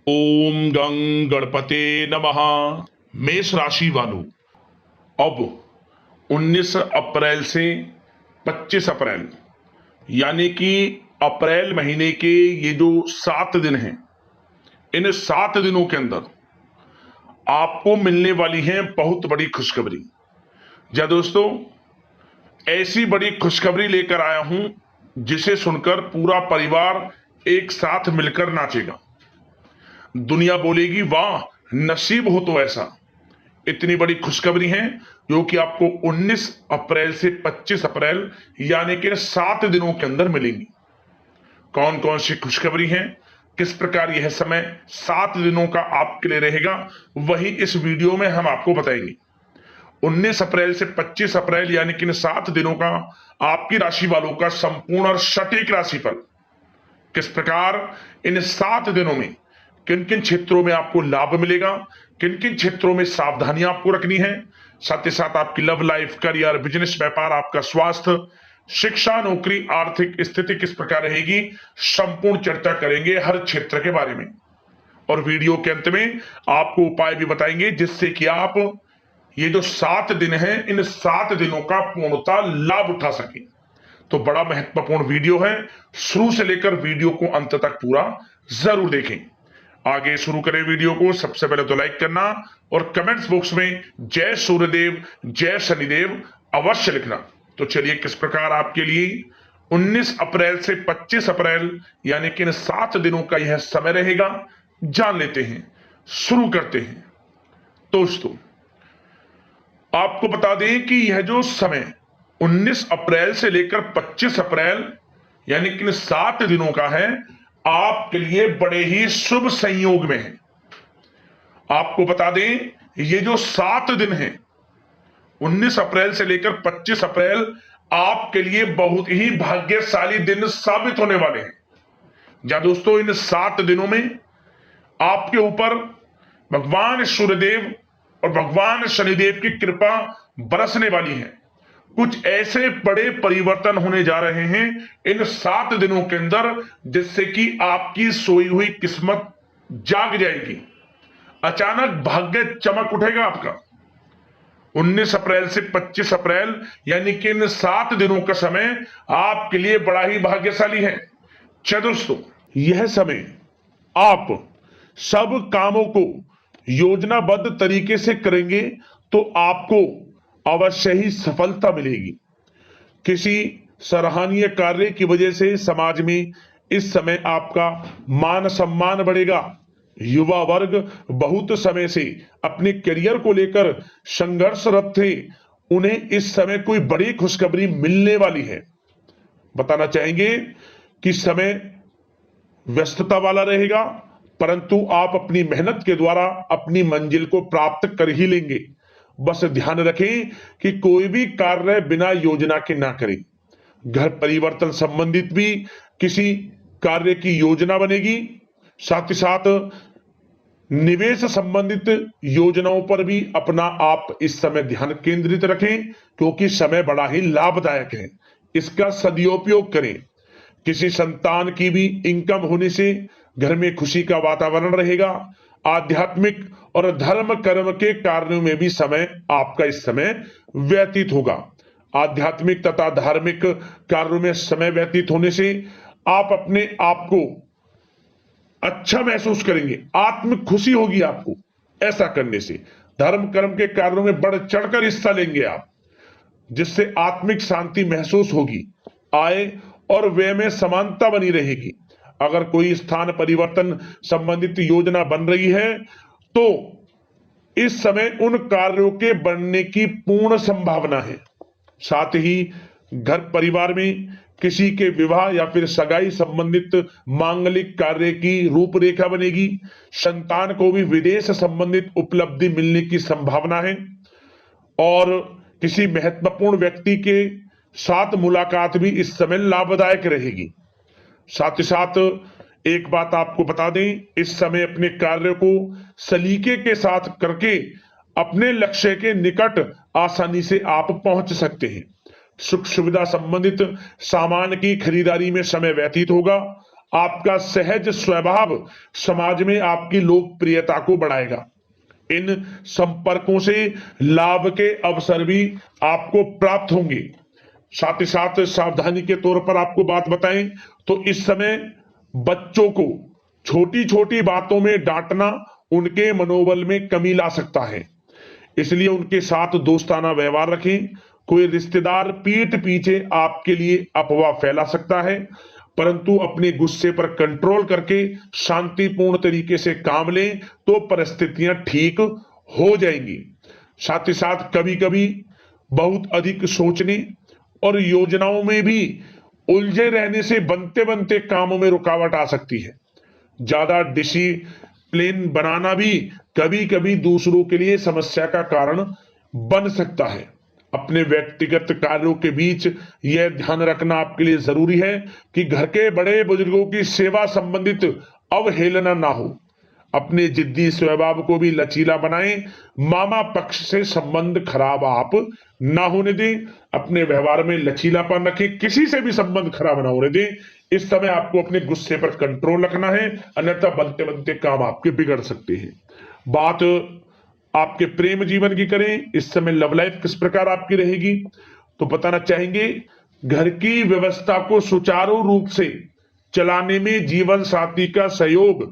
ओम गं गणपते नमः। मेष राशि वालों, अब 19 अप्रैल से 25 अप्रैल यानी कि अप्रैल महीने के ये जो 7 दिन हैं, इन 7 दिनों के अंदर आपको मिलने वाली है बहुत बड़ी खुशखबरी। या दोस्तों, ऐसी बड़ी खुशखबरी लेकर आया हूं जिसे सुनकर पूरा परिवार एक साथ मिलकर नाचेगा। दुनिया बोलेगी वाह, नसीब हो तो ऐसा। इतनी बड़ी खुशखबरी है जो कि आपको 19 अप्रैल से 25 अप्रैल यानी कि 7 दिनों के अंदर मिलेंगी। कौन कौन सी खुशखबरी है, किस प्रकार यह समय 7 दिनों का आपके लिए रहेगा, वही इस वीडियो में हम आपको बताएंगे। 19 अप्रैल से 25 अप्रैल यानी कि इन 7 दिनों का आपकी राशि वालों का संपूर्ण और सटीक राशिफल किस प्रकार इन 7 दिनों में किन किन क्षेत्रों में आपको लाभ मिलेगा, किन किन क्षेत्रों में सावधानियां आपको रखनी है, साथ ही साथ आपकी लव लाइफ, करियर, बिजनेस, व्यापार, आपका स्वास्थ्य, शिक्षा, नौकरी, आर्थिक स्थिति किस प्रकार रहेगी, संपूर्ण चर्चा करेंगे हर क्षेत्र के बारे में। और वीडियो के अंत में आपको उपाय भी बताएंगे जिससे कि आप ये जो 7 दिन हैं, इन 7 दिनों का पूर्णतः लाभ उठा सके। तो बड़ा महत्वपूर्ण वीडियो है, शुरू से लेकर वीडियो को अंत तक पूरा जरूर देखें। आगे शुरू करें वीडियो को। सबसे पहले तो लाइक करना और कमेंट्स बॉक्स में जय सूर्यदेव, जय शनिदेव अवश्य लिखना। तो चलिए, किस प्रकार आपके लिए 19 अप्रैल से 25 अप्रैल यानी कि इन 7 दिनों का यह समय रहेगा, जान लेते हैं, शुरू करते हैं। दोस्तों, आपको बता दें कि यह जो समय 19 अप्रैल से लेकर 25 अप्रैल यानी कि 7 दिनों का है, आपके लिए बड़े ही शुभ संयोग में है। आपको बता दें, ये जो 7 दिन हैं 19 अप्रैल से लेकर 25 अप्रैल आपके लिए बहुत ही भाग्यशाली दिन साबित होने वाले हैं। या दोस्तों, इन 7 दिनों में आपके ऊपर भगवान सूर्यदेव और भगवान शनिदेव की कृपा बरसने वाली है। कुछ ऐसे बड़े परिवर्तन होने जा रहे हैं इन 7 दिनों के अंदर जिससे कि आपकी सोई हुई किस्मत जाग जाएगी। अचानक भाग्य चमक उठेगा आपका। 19 अप्रैल से 25 अप्रैल यानी कि इन 7 दिनों का समय आपके लिए बड़ा ही भाग्यशाली है। दोस्तों, यह समय आप सब कामों को योजनाबद्ध तरीके से करेंगे तो आपको अवश्य ही सफलता मिलेगी। किसी सराहनीय कार्य की वजह से समाज में इस समय आपका मान सम्मान बढ़ेगा। युवा वर्ग बहुत समय से अपने करियर को लेकर संघर्षरत थे, उन्हें इस समय कोई बड़ी खुशखबरी मिलने वाली है। बताना चाहेंगे कि समय व्यस्तता वाला रहेगा, परंतु आप अपनी मेहनत के द्वारा अपनी मंजिल को प्राप्त कर ही लेंगे। बस ध्यान रखें कि कोई भी कार्य बिना योजना के ना करें। घर परिवर्तन संबंधित भी किसी कार्य की योजना बनेगी। साथ ही साथ निवेश संबंधित योजनाओं पर भी अपना आप इस समय ध्यान केंद्रित रखें, क्योंकि समय बड़ा ही लाभदायक है। इसका सदुपयोग करें। किसी संतान की भी इनकम होने से घर में खुशी का वातावरण रहेगा। आध्यात्मिक और धर्म कर्म के कार्यों में भी समय आपका इस समय व्यतीत होगा। आध्यात्मिक तथा धार्मिक कार्यों में समय व्यतीत होने से आप अपने आप को अच्छा महसूस करेंगे, आत्मिक खुशी होगी आपको। ऐसा करने से धर्म कर्म के कार्यों में बढ़ चढ़कर हिस्सा लेंगे आप, जिससे आत्मिक शांति महसूस होगी। आय और व्यय में समानता बनी रहेगी। अगर कोई स्थान परिवर्तन संबंधित योजना बन रही है तो इस समय उन कार्यों के बनने की पूर्ण संभावना है। साथ ही घर परिवार में किसी के विवाह या फिर सगाई संबंधित मांगलिक कार्य की रूपरेखा बनेगी। संतान को भी विदेश संबंधित उपलब्धि मिलने की संभावना है और किसी महत्वपूर्ण व्यक्ति के साथ मुलाकात भी इस समय लाभदायक रहेगी। साथ ही साथ एक बात आपको बता दें, इस समय अपने कार्य को सलीके के साथ करके अपने लक्ष्य के निकट आसानी से आप पहुंच सकते हैं। सुख सुविधा संबंधित सामान की खरीदारी में समय व्यतीत होगा। आपका सहज स्वभाव समाज में आपकी लोकप्रियता को बढ़ाएगा। इन संपर्कों से लाभ के अवसर भी आपको प्राप्त होंगे। साथ ही साथ सावधानी के तौर पर आपको बात बताएं तो इस समय बच्चों को छोटी छोटी बातों में डांटना उनके मनोबल में कमी ला सकता है, इसलिए उनके साथ दोस्ताना व्यवहार रखें। कोई रिश्तेदार पीठ पीछे आपके लिए अफवाह फैला सकता है, परंतु अपने गुस्से पर कंट्रोल करके शांतिपूर्ण तरीके से काम लें तो परिस्थितियां ठीक हो जाएंगी। साथ ही साथ कभी कभी बहुत अधिक सोचने और योजनाओं में भी उलझे रहने से बनते बनते कामों में रुकावट आ सकती है। ज्यादा डिसिप्लिन बनाना भी कभी कभी दूसरों के लिए समस्या का कारण बन सकता है। अपने व्यक्तिगत कार्यों के बीच यह ध्यान रखना आपके लिए जरूरी है कि घर के बड़े बुजुर्गों की सेवा संबंधित अवहेलना ना हो। अपने जिद्दी स्वभाव को भी लचीला बनाएं। मामा पक्ष से संबंध खराब आप ना होने दें। अपने व्यवहार में लचीलापन रखें, किसी से भी संबंध खराब ना होने दें। इस समय आपको अपने गुस्से पर कंट्रोल रखना है, अन्यथा बनते बनते काम आपके बिगड़ सकते हैं। बात आपके प्रेम जीवन की करें, इस समय लव लाइफ किस प्रकार आपकी रहेगी, तो बताना चाहेंगे घर की व्यवस्था को सुचारू रूप से चलाने में जीवन साथी का सहयोग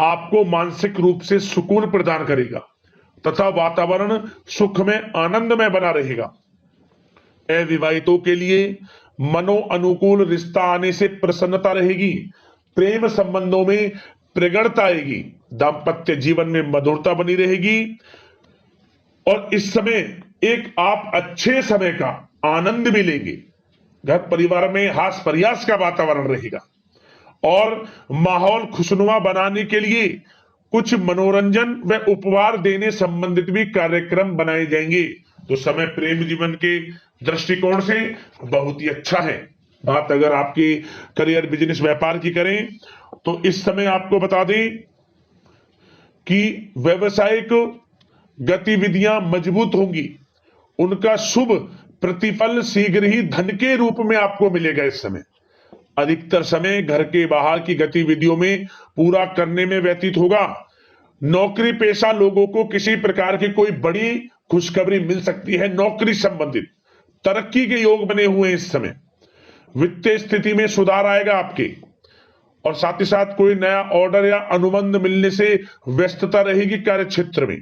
आपको मानसिक रूप से सुकून प्रदान करेगा तथा वातावरण सुख में आनंद में बना रहेगा। अविवाहितों के लिए मनो अनुकूल रिश्ता आने से प्रसन्नता रहेगी। प्रेम संबंधों में प्रगड़ता आएगी। दाम्पत्य जीवन में मधुरता बनी रहेगी और इस समय एक आप अच्छे समय का आनंद भी लेंगे। घर परिवार में हास प्रयास का वातावरण रहेगा और माहौल खुशनुमा बनाने के लिए कुछ मनोरंजन व उपहार देने संबंधित भी कार्यक्रम बनाए जाएंगे। तो समय प्रेम जीवन के दृष्टिकोण से बहुत ही अच्छा है। बात अगर आपकी करियर बिजनेस व्यापार की करें तो इस समय आपको बता दें कि व्यवसायिक गतिविधियां मजबूत होंगी। उनका शुभ प्रतिफल शीघ्र ही धन के रूप में आपको मिलेगा। इस समय अधिकतर समय घर के बाहर की गतिविधियों में पूरा करने में व्यतीत होगा। नौकरी पेशा लोगों को किसी प्रकार की कोई बड़ी खुशखबरी मिल सकती है। नौकरी संबंधित तरक्की के योग बने हुए हैं। इस समय वित्तीय स्थिति में सुधार आएगा आपके, और साथ ही साथ कोई नया ऑर्डर या अनुबंध मिलने से व्यस्तता रहेगी। कार्य क्षेत्र में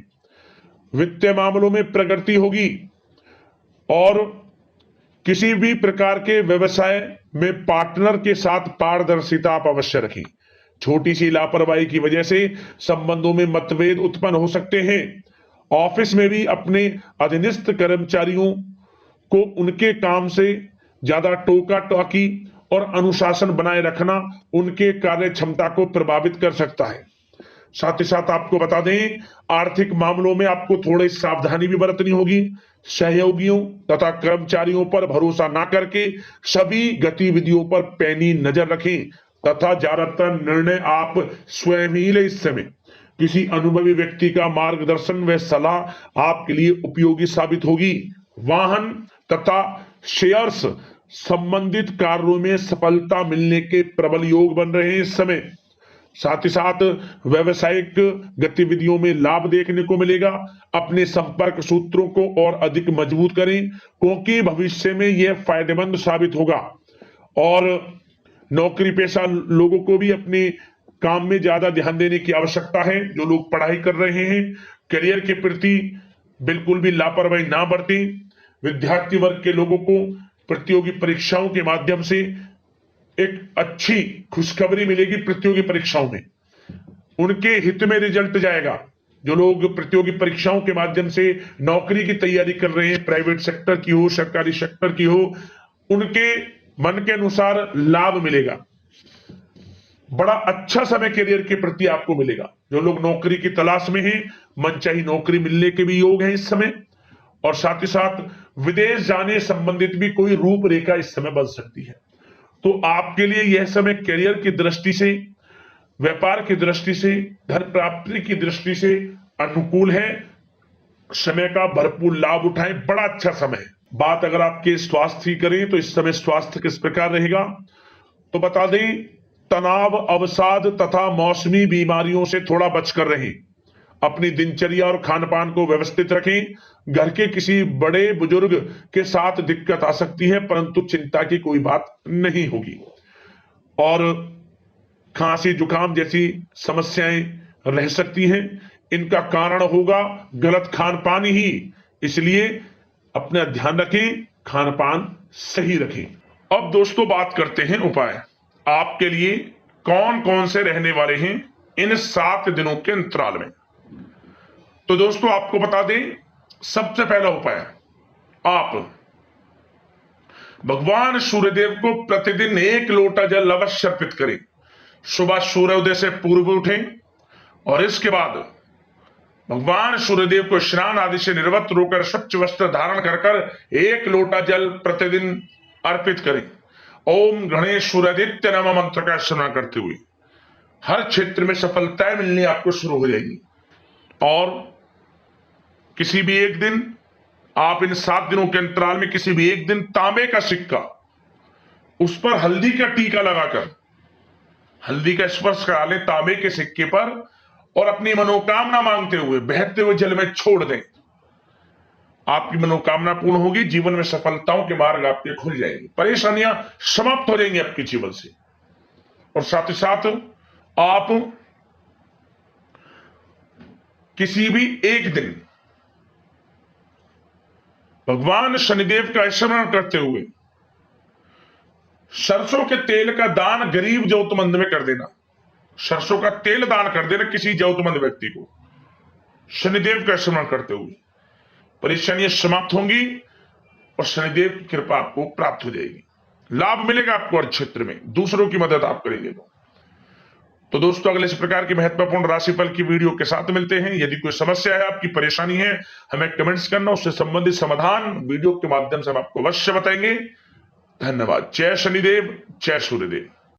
वित्तीय मामलों में प्रगति होगी और किसी भी प्रकार के व्यवसाय में पार्टनर के साथ पारदर्शिता आप अवश्य रखें। छोटी सी लापरवाही की वजह से संबंधों में मतभेद उत्पन्न हो सकते हैं। ऑफिस में भी अपने अधीनस्थ कर्मचारियों को उनके काम से ज्यादा टोका टाकी और अनुशासन बनाए रखना उनके कार्य क्षमता को प्रभावित कर सकता है। साथ ही साथ आपको बता दें आर्थिक मामलों में आपको थोड़ी सावधानी भी बरतनी होगी। सहयोगियों तथा कर्मचारियों पर भरोसा ना करके सभी गतिविधियों पर पैनी नजर रखें तथा ज्यादातर निर्णय आप स्वयं ही लें। इस समय किसी अनुभवी व्यक्ति का मार्गदर्शन व सलाह आपके लिए उपयोगी साबित होगी। वाहन तथा शेयर्स संबंधित कार्यों में सफलता मिलने के प्रबल योग बन रहे हैं इस समय। साथ ही साथ व्यवसायिक गतिविधियों में लाभ देखने को मिलेगा। अपने संपर्क सूत्रों को और अधिक मजबूत करें क्योंकि भविष्य में यह फायदेमंद साबित होगा। और नौकरी पेशा लोगों को भी अपने काम में ज्यादा ध्यान देने की आवश्यकता है। जो लोग पढ़ाई कर रहे हैं करियर के प्रति बिल्कुल भी लापरवाही ना बरतें। विद्यार्थी वर्ग के लोगों को प्रतियोगी परीक्षाओं के माध्यम से एक अच्छी खुशखबरी मिलेगी। प्रतियोगी परीक्षाओं में उनके हित में रिजल्ट जाएगा। जो लोग प्रतियोगी परीक्षाओं के माध्यम से नौकरी की तैयारी कर रहे हैं, प्राइवेट सेक्टर की हो सरकारी सेक्टर की हो, उनके मन के अनुसार लाभ मिलेगा। बड़ा अच्छा समय करियर के प्रति आपको मिलेगा। जो लोग नौकरी की तलाश में हैं मनचाही नौकरी मिलने के भी योग हैं इस समय। और साथ ही साथ विदेश जाने संबंधित भी कोई रूपरेखा इस समय बन सकती है। तो आपके लिए यह समय करियर की दृष्टि से, व्यापार की दृष्टि से, धन प्राप्ति की दृष्टि से अनुकूल है। समय का भरपूर लाभ उठाएं, बड़ा अच्छा समय है। बात अगर आपके स्वास्थ्य की करें तो इस समय स्वास्थ्य किस प्रकार रहेगा, तो बता दें तनाव, अवसाद तथा मौसमी बीमारियों से थोड़ा बचकर रहें। अपनी दिनचर्या और खान पान को व्यवस्थित रखें। घर के किसी बड़े बुजुर्ग के साथ दिक्कत आ सकती है, परंतु चिंता की कोई बात नहीं होगी। और खांसी जुकाम जैसी समस्याएं रह सकती हैं, इनका कारण होगा गलत खान पान ही। इसलिए अपना ध्यान रखें, खान पान सही रखें। अब दोस्तों बात करते हैं उपाय आपके लिए कौन कौन से रहने वाले हैं इन 7 दिनों के अंतराल में। तो दोस्तों आपको बता दें, सबसे पहला उपाय, आप भगवान सूर्यदेव को प्रतिदिन 1 लोटा जल अवश्य अर्पित करें। सुबह सूर्योदय से पूर्व उठें और इसके बाद भगवान सूर्यदेव को स्नान आदि से निर्वस्त्र होकर स्वच्छ वस्त्र धारण कर 1 लोटा जल प्रतिदिन अर्पित करें। ओम गणेश सूर्यादित्य नमः मंत्र का स्मरण करते हुए हर क्षेत्र में सफलताएं मिलनी आपको शुरू हो जाएगी। और किसी भी एक दिन आप इन 7 दिनों के अंतराल में किसी भी एक दिन तांबे का सिक्का, उस पर हल्दी का टीका लगाकर हल्दी का स्पर्श करा लें तांबे के सिक्के पर और अपनी मनोकामना मांगते हुए बहते हुए जल में छोड़ दें। आपकी मनोकामना पूर्ण होगी, जीवन में सफलताओं के मार्ग आपके खुल जाएंगे, परेशानियां समाप्त हो जाएंगी आपके जीवन से। और साथ ही साथ आप किसी भी एक दिन भगवान शनिदेव का स्मरण करते हुए सरसों के तेल का दान गरीब जरूरतमंद में कर देना। सरसों का तेल दान कर देना किसी जरूरतमंद व्यक्ति को, शनिदेव का स्मरण करते हुए परेशानियां समाप्त होंगी और शनिदेव की कृपा आपको प्राप्त हो जाएगी। लाभ मिलेगा आपको हर क्षेत्र में, दूसरों की मदद आप करेंगे तो दोस्तों अगले इस प्रकार की महत्वपूर्ण राशिफल की वीडियो के साथ मिलते हैं। यदि कोई समस्या है, आपकी परेशानी है, हमें कमेंट्स करना, उससे संबंधित समाधान वीडियो के माध्यम से हम आपको अवश्य बताएंगे। धन्यवाद। जय शनिदेव, जय सूर्यदेव।